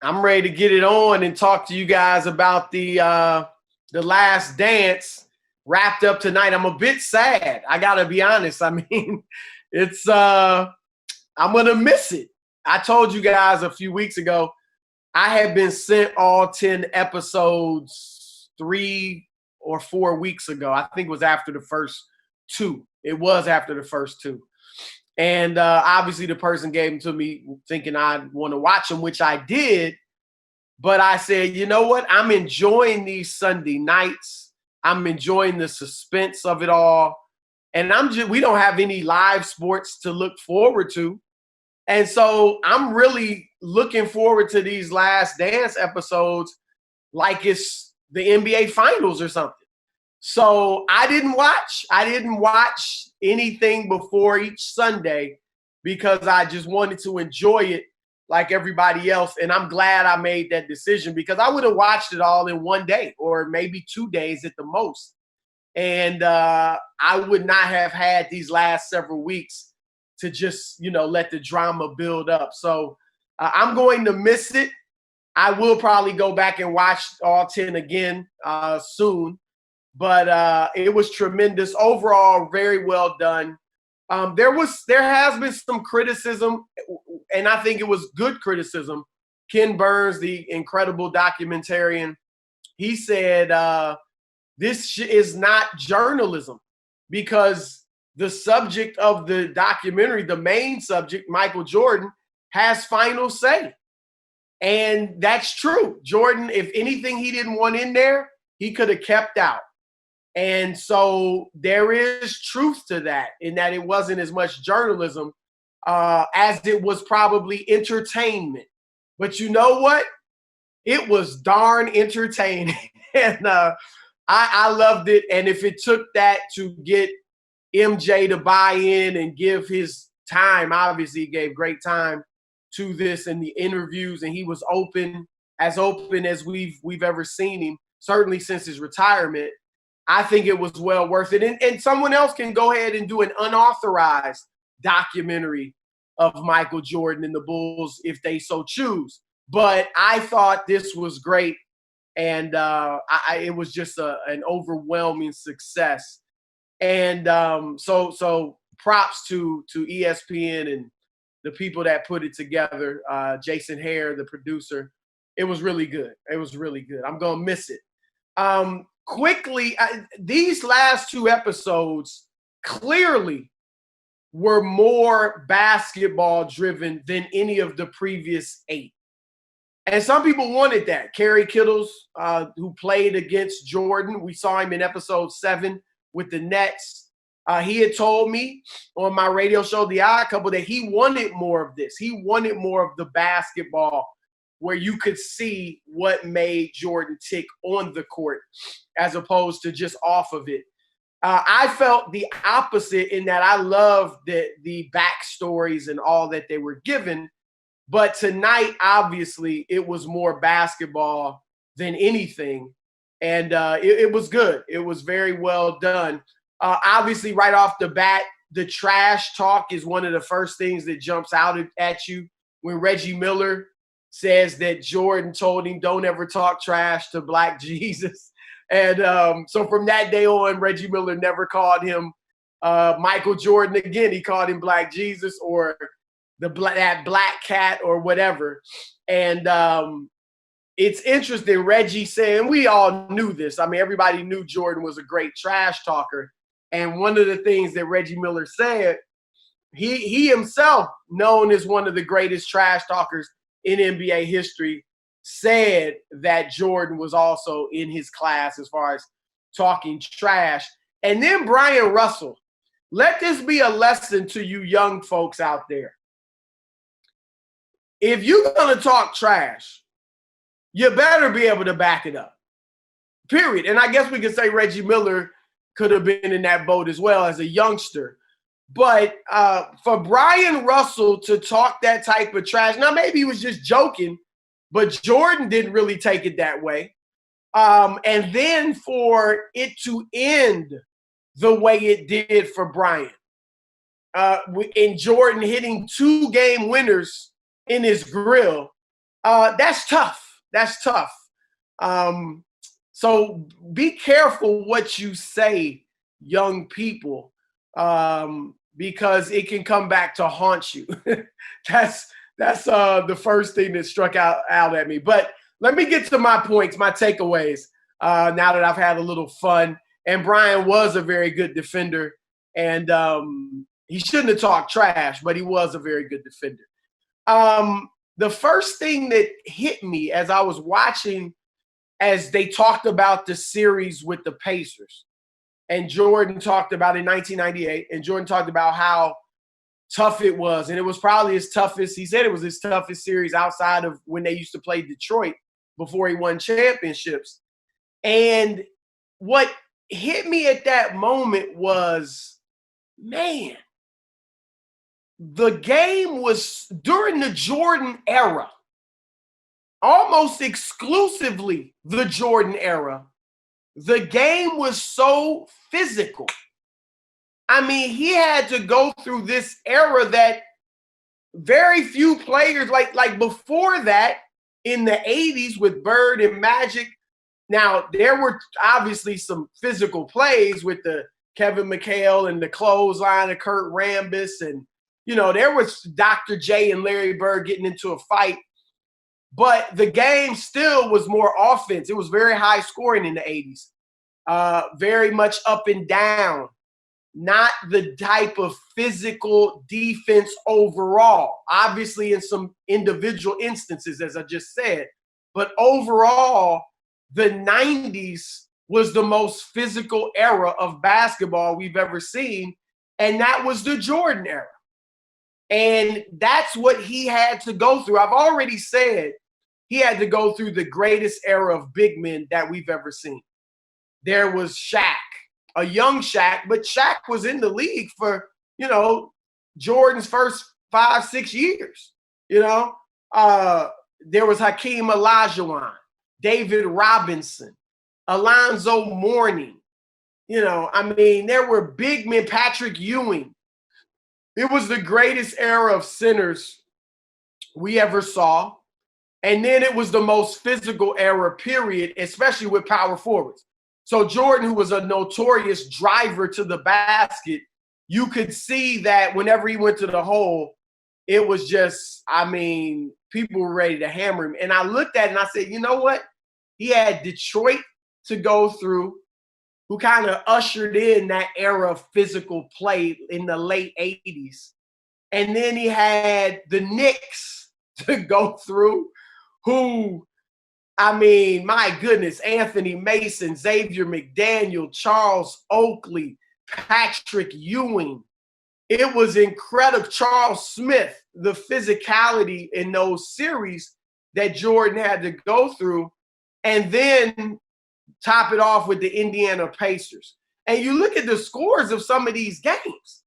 I'm ready to get it on and talk to you guys about the Last Dance wrapped up tonight. I'm a bit sad. I gotta be honest. I mean, it's I'm gonna miss it. I told you guys a few weeks ago I had been sent all 10 episodes 3 or 4 weeks ago. I think it was after the first two. It was after the first two. And obviously the person gave them to me thinking I'd want to watch them, which I did. But I said, you know what? I'm enjoying these Sunday nights. I'm enjoying the suspense of it all. And we don't have any live sports to look forward to. And so I'm really looking forward to these Last Dance episodes like it's the NBA Finals or something. So I didn't watch anything before each Sunday because I just wanted to enjoy it like everybody else. And I'm glad I made that decision because I would have watched it all in one day or maybe 2 days at the most. And I would not have had these last several weeks to just, let the drama build up. So I'm going to miss it. I will probably go back and watch all 10 again soon. But it was tremendous. Overall, very well done. There has been some criticism, and I think it was good criticism. Ken Burns, the incredible documentarian, he said this is not journalism because the subject of the documentary, the main subject, Michael Jordan, has final say. And that's true. Jordan, if anything he didn't want in there, he could have kept out. And so there is truth to that in that it wasn't as much journalism as it was probably entertainment. But you know what? It was darn entertaining. And I loved it. And if it took that to get MJ to buy in and give his time, obviously he gave great time to this in the interviews. And he was open as we've ever seen him, certainly since his retirement. I think it was well worth it. And someone else can go ahead and do an unauthorized documentary of Michael Jordan and the Bulls if they so choose. But I thought this was great. And it was just an overwhelming success. And so props to ESPN and the people that put it together. Jason Hare, the producer. It was really good. It was really good. I'm going to miss it. Quickly, these last two episodes clearly were more basketball driven than any of the previous 8. And some people wanted that. Kerry Kittles, who played against Jordan, we saw him in episode 7 with the Nets. He had told me on my radio show, The Odd Couple, that he wanted more of this. He wanted more of the basketball where you could see what made Jordan tick on the court as opposed to just off of it. I felt the opposite in that I loved the backstories and all that they were given. But tonight, obviously, it was more basketball than anything. And it was good. It was very well done. Obviously, right off the bat, the trash talk is one of the first things that jumps out at you when Reggie Miller says that Jordan told him, don't ever talk trash to Black Jesus. And so from that day on, Reggie Miller never called him Michael Jordan again. He called him Black Jesus or that black cat or whatever. And it's interesting, Reggie saying, we all knew this. I mean, everybody knew Jordan was a great trash talker. And one of the things that Reggie Miller said, he himself, known as one of the greatest trash talkers in NBA history, said that Jordan was also in his class as far as talking trash. And then Brian Russell, let this be a lesson to you young folks out there. If you're going to talk trash, you better be able to back it up, period. And I guess we could say Reggie Miller could have been in that boat as well as a youngster. But for Brian Russell to talk that type of trash, now maybe he was just joking, but Jordan didn't really take it that way. And then for it to end the way it did for Brian, in Jordan hitting 2 game winners in his grill, That's tough. That's tough. So be careful what you say, young people, because it can come back to haunt you. that's the first thing that struck out at me. But let me get to my points, my takeaways. Now that I've had a little fun, and Brian was a very good defender, and he shouldn't have talked trash, but he was a very good defender. The first thing that hit me as I was watching, as they talked about the series with the Pacers, and Jordan talked about in 1998, and Jordan talked about how tough it was. And it was probably his toughest, he said it was his toughest series outside of when they used to play Detroit before he won championships. And what hit me at that moment was, man, the game was during the Jordan era, almost exclusively the Jordan era. The game was so physical. I mean, he had to go through this era that very few players, like before that, in the 80s with Bird and Magic. Now, there were obviously some physical plays with the Kevin McHale and the clothesline of Kurt Rambis, and there was Dr. J and Larry Bird getting into a fight, but the game still was more offense. It was very high scoring in the 80s, very much up and down, not the type of physical defense overall. Obviously, in some individual instances, as I just said, but overall, the 90s was the most physical era of basketball we've ever seen, and that was the Jordan era. And that's what he had to go through. I've already said he had to go through the greatest era of big men that we've ever seen. There was Shaq, a young Shaq, but Shaq was in the league for, Jordan's first 5-6 years. There was Hakeem Olajuwon, David Robinson, Alonzo Mourning. There were big men, Patrick Ewing. It was the greatest era of centers we ever saw. And then it was the most physical era, period, especially with power forwards. So Jordan, who was a notorious driver to the basket, you could see that whenever he went to the hole, it was just, people were ready to hammer him. And I looked at it and I said, you know what? He had Detroit to go through, who kind of ushered in that era of physical play in the late 80s. And then he had the Knicks to go through, who, my goodness, Anthony Mason, Xavier McDaniel, Charles Oakley, Patrick Ewing. It was incredible. Charles Smith, the physicality in those series that Jordan had to go through. And then top it off with the Indiana Pacers. And you look at the scores of some of these games,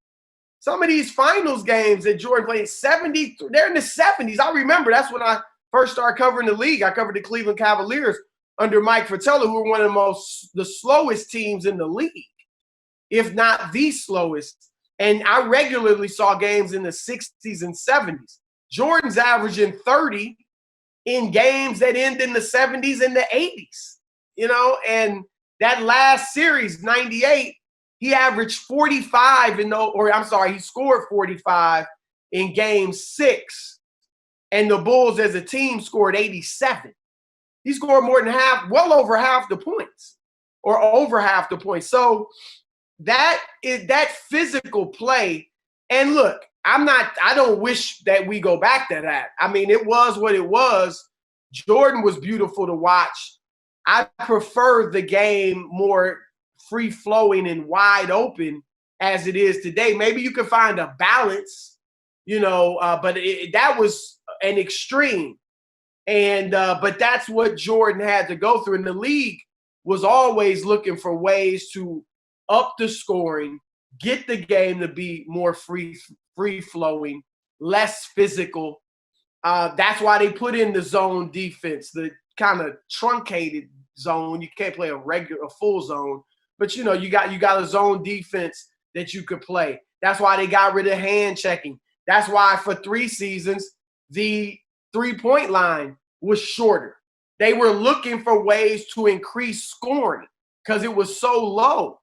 some of these finals games that Jordan played, 70, they're in the 70s. I remember that's when I first started covering the league. I covered the Cleveland Cavaliers under Mike Fratello, who were one of the slowest teams in the league, if not the slowest. And I regularly saw games in the 60s and 70s. Jordan's averaging 30 in games that end in the 70s and the 80s. And that last series, 98, he averaged 45 he scored 45 in game 6. And the Bulls as a team scored 87. He scored more than half, well over half the points, or over half the points. So that physical play. And look, I don't wish that we go back to that. It was what it was. Jordan was beautiful to watch. I prefer the game more free-flowing and wide open as it is today. Maybe you can find a balance, but that was an extreme. And but that's what Jordan had to go through. And the league was always looking for ways to up the scoring, get the game to be more free-flowing, less physical. That's why they put in the zone defense, the kind of truncated zone. You can't play a full zone, but you got a zone defense that you could play. That's why they got rid of hand checking. That's why for 3 seasons, the 3-point line was shorter. They were looking for ways to increase scoring because it was so low.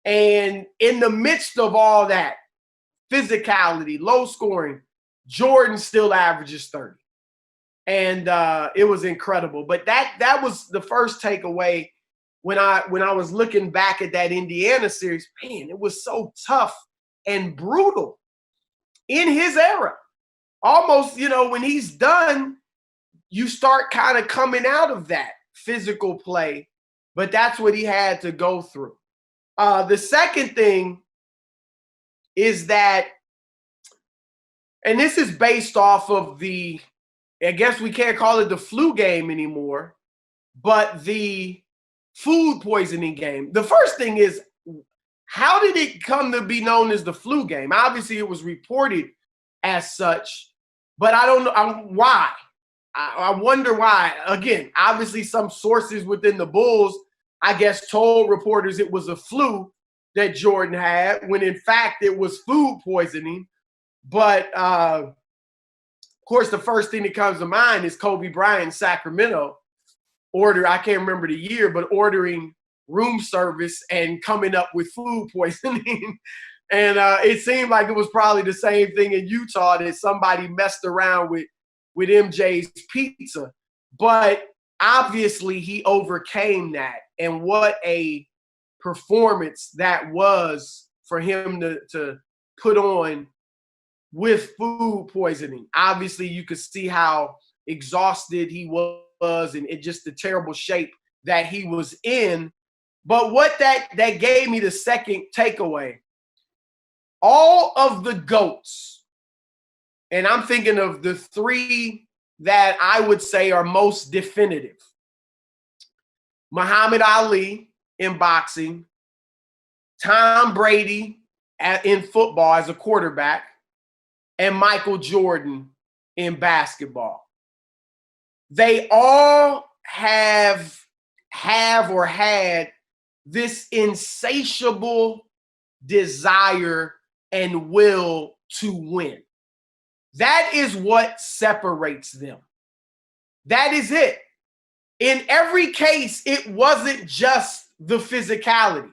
And in the midst of all that physicality, low scoring, Jordan still averages 30. And it was incredible. But that was the first takeaway when I was looking back at that Indiana series. Man, it was so tough and brutal in his era. Almost, when he's done, you start kind of coming out of that physical play. But that's what he had to go through. The second thing is that, and this is based off of I guess we can't call it the flu game anymore, but the food poisoning game. The first thing is, how did it come to be known as the flu game? Obviously, it was reported as such, but I don't know why. I wonder why. Again, obviously, some sources within the Bulls, I guess, told reporters it was a flu that Jordan had, when in fact it was food poisoning. But of course, the first thing that comes to mind is Kobe Bryant in Sacramento. I can't remember the year, but ordering room service and coming up with food poisoning. And it seemed like it was probably the same thing in Utah, that somebody messed around with MJ's pizza. But obviously he overcame that. And what a performance that was for him to put on with food poisoning. Obviously, you could see how exhausted he was and just the terrible shape that he was in. But what that gave me the second takeaway, all of the GOATs, and I'm thinking of the three that I would say are most definitive: Muhammad Ali in boxing, Tom Brady in football as a quarterback, and Michael Jordan in basketball. They all have or had this insatiable desire and will to win. That is what separates them. That is it. In every case, it wasn't just the physicality.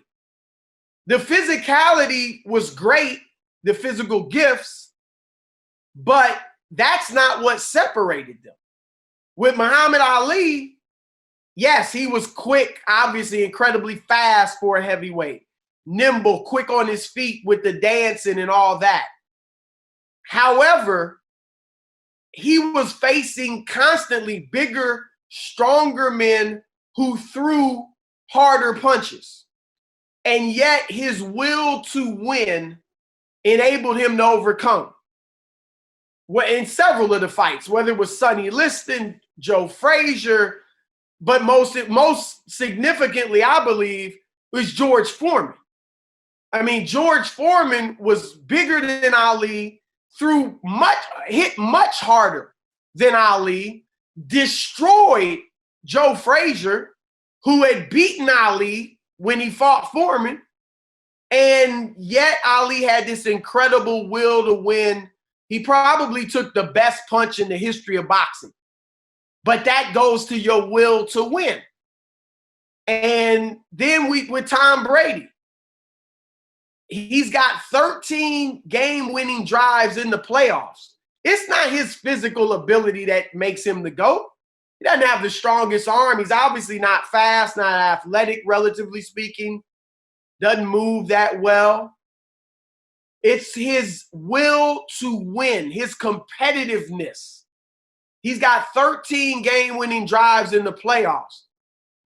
The physicality was great, the physical gifts, but that's not what separated them. With Muhammad Ali, yes, he was quick, obviously incredibly fast for a heavyweight, nimble, quick on his feet with the dancing and all that. However, he was facing constantly bigger, stronger men who threw harder punches. And yet his will to win enabled him to overcome. In several of the fights, whether it was Sonny Liston, Joe Frazier, but most significantly, I believe, was George Foreman. I mean, George Foreman was bigger than Ali, hit much harder than Ali, destroyed Joe Frazier, who had beaten Ali when he fought Foreman, and yet Ali had this incredible will to win. He probably took the best punch in the history of boxing. But that goes to your will to win. And then with Tom Brady, he's got 13 game-winning drives in the playoffs. It's not his physical ability that makes him the GOAT. He doesn't have the strongest arm. He's obviously not fast, not athletic, relatively speaking. Doesn't move that well. It's his will to win, his competitiveness. He's got 13 game-winning drives in the playoffs.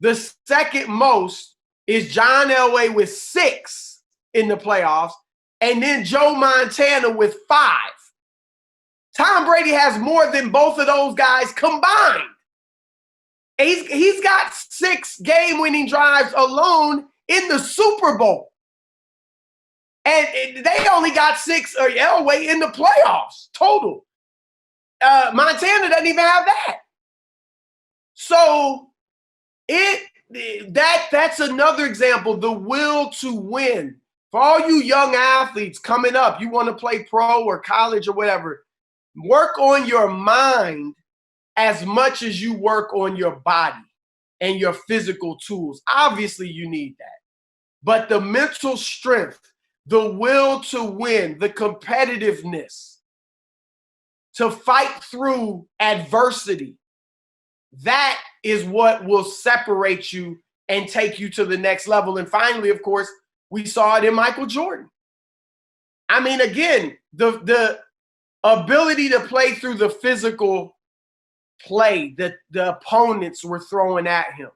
The second most is John Elway with 6 in the playoffs, and then Joe Montana with 5. Tom Brady has more than both of those guys combined. He's got 6 game-winning drives alone in the Super Bowl. And they only got 6 Elway in the playoffs total. Montana doesn't even have that. So that's another example, the will to win. For all you young athletes coming up, you want to play pro or college or whatever, work on your mind as much as you work on your body and your physical tools. Obviously, you need that. But the mental strength, the will to win, the competitiveness, to fight through adversity, that is what will separate you and take you to the next level. And finally, of course, we saw it in Michael Jordan. I mean, again, the ability to play through the physical play that the opponents were throwing at him,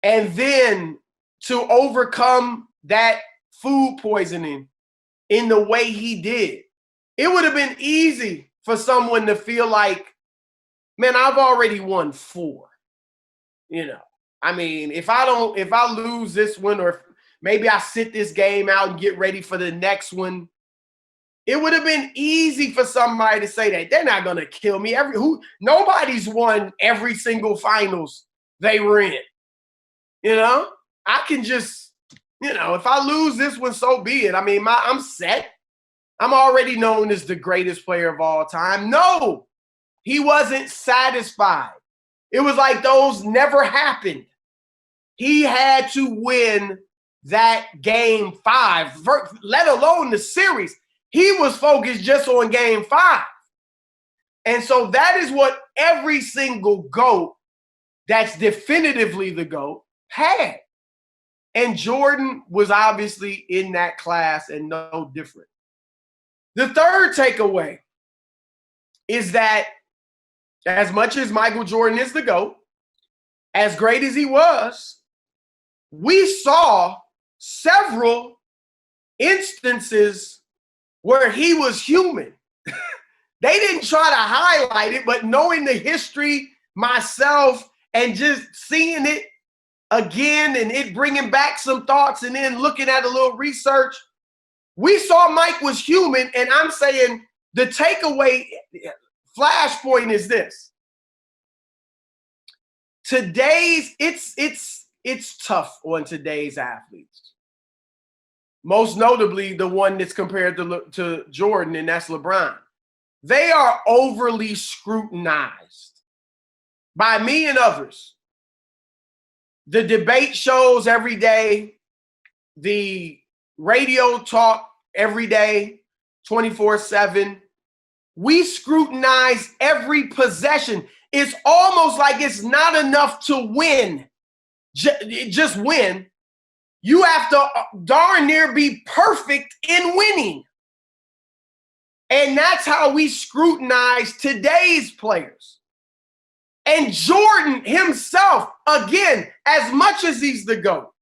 and then to overcome that food poisoning in the way he did. It would have been easy for someone to feel like, man, I've already won 4. You know, I mean, if I lose this one, or maybe I sit this game out and get ready for the next one, it would have been easy for somebody to say that. They're not going to kill me. Nobody's won every single finals they were in. You know, I can just, if I lose this one, so be it. I mean, I'm set. I'm already known as the greatest player of all time. No, he wasn't satisfied. It was like those never happened. He had to win that game 5, let alone the series. He was focused just on game 5. And so that is what every single GOAT that's definitively the GOAT had. And Jordan was obviously in that class and no different. The third takeaway is that as much as Michael Jordan is the GOAT, as great as he was, we saw several instances where he was human. They didn't try to highlight it, but knowing the history myself and just seeing it again and it bringing back some thoughts and then looking at a little research, we saw Mike was human. And I'm saying the takeaway flashpoint is this. It's tough on today's athletes. Most notably, the one that's compared to Jordan, and that's LeBron. They are overly scrutinized by me and others. The debate shows every day, the radio talk every day, 24/7. We scrutinize every possession. It's almost like it's not enough to win. Just win. You have to darn near be perfect in winning. And that's how we scrutinize today's players. And Jordan himself, again, as much as he's the GOAT,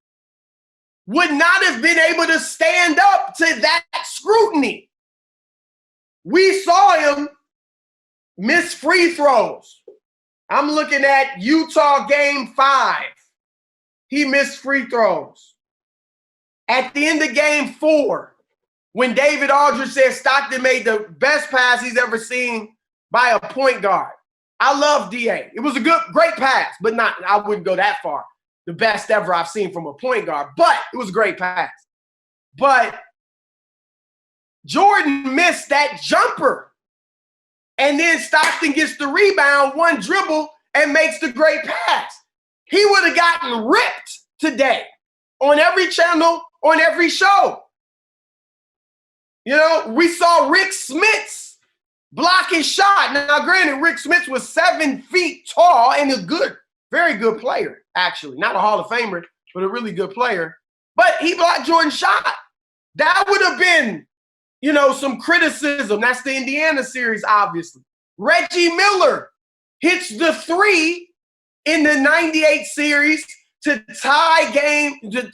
would not have been able to stand up to that scrutiny. We saw him miss free throws. I'm looking at Utah game 5. He missed free throws. At the end of game 4, when David Aldridge said Stockton made the best pass he's ever seen by a point guard. I love DA. It was a great pass, but I wouldn't go that far. The best ever I've seen from a point guard, but it was a great pass. But Jordan missed that jumper. And then Stockton gets the rebound, one dribble, and makes the great pass. He would have gotten ripped today on every channel, on every show. You know, we saw Rick Smits block his shot. Now, granted, Rick Smits was 7 feet tall and a very good player, actually. Not a Hall of Famer, but a really good player. But he blocked Jordan's shot. That would have been, some criticism. That's the Indiana series, obviously. Reggie Miller hits the 3 in the 98 series to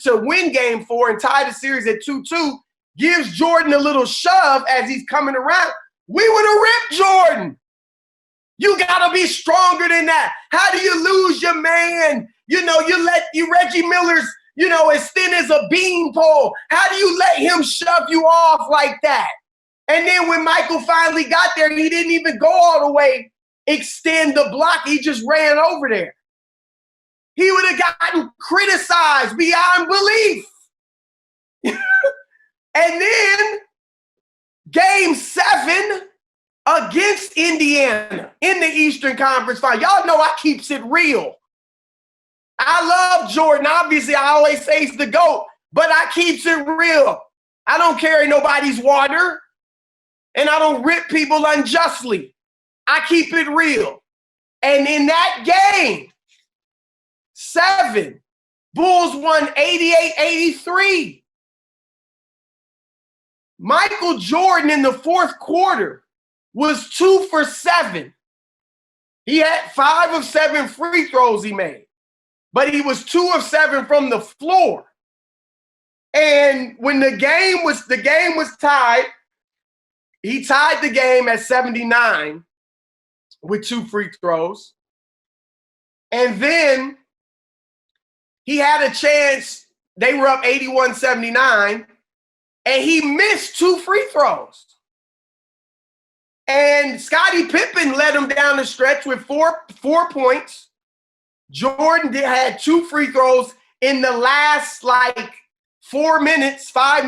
win game 4 and tie the series at 2-2. Gives Jordan a little shove as he's coming around. We would have ripped Jordan. You got to be stronger than that. How do you lose your man? You let Reggie Miller's, as thin as a beanpole. How do you let him shove you off like that? And then when Michael finally got there, he didn't even go all the way, extend the block. He just ran over there. He would have gotten criticized beyond belief. And then game 7 against Indiana in the Eastern Conference Final. Y'all know I keeps it real. I love Jordan. Obviously, I always say he's the GOAT, but I keeps it real. I don't carry nobody's water, and I don't rip people unjustly. I keep it real. And in that game, 7, Bulls won 88-83. Michael Jordan in the fourth quarter was 2 for 7. He had 5 of 7 free throws he made, but he was 2 of 7 from the floor. And when the game was tied, he tied the game at 79 with 2 free throws. And then he had a chance. They were up 81-79, and he missed 2 free throws. And Scottie Pippen led him down the stretch with four points. Jordan had 2 free throws in the last 5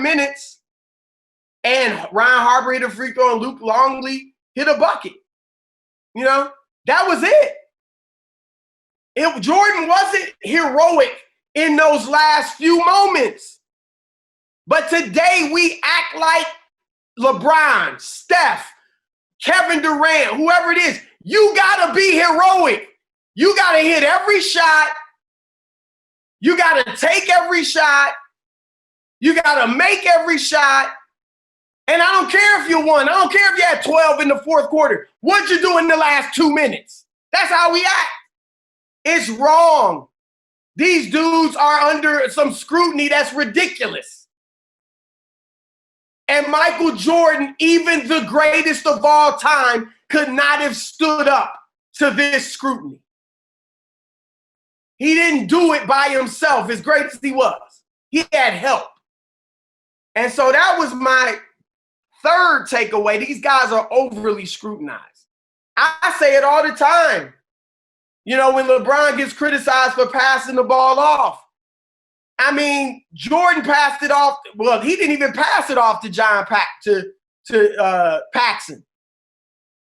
minutes. And Ryan Harper hit a free throw and Luke Longley hit a bucket. You know, that was it. Jordan wasn't heroic in those last few moments. But today we act like LeBron, Steph, Kevin Durant, whoever it is. You got to be heroic. You got to hit every shot. You got to take every shot. You got to make every shot. And I don't care if you won. I don't care if you had 12 in the fourth quarter. What'd you do in the last 2 minutes? That's how we act. It's wrong. These dudes are under some scrutiny that's ridiculous. And Michael Jordan, even the greatest of all time, could not have stood up to this scrutiny. He didn't do it by himself, as great as he was. He had help. And so that was my third takeaway. These guys are overly scrutinized. I say it all the time. You know, when LeBron gets criticized for passing the ball off. I mean, Jordan passed it off. Well, he didn't even pass it off to Paxson.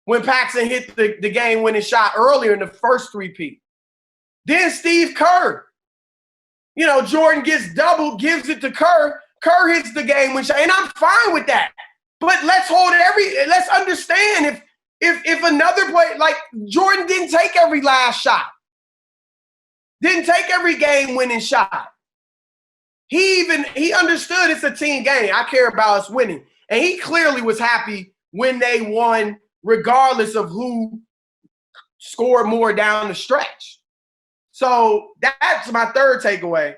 When Paxson hit the game-winning shot earlier in the first three-peat. Then Steve Kerr. You know, Jordan gets doubled, gives it to Kerr. Kerr hits the game-winning shot, and I'm fine with that. But let's understand if another play, like Jordan didn't take every last shot. Didn't take every game-winning shot. He understood it's a team game. I care about us winning. And he clearly was happy when they won, regardless of who scored more down the stretch. So that's my third takeaway.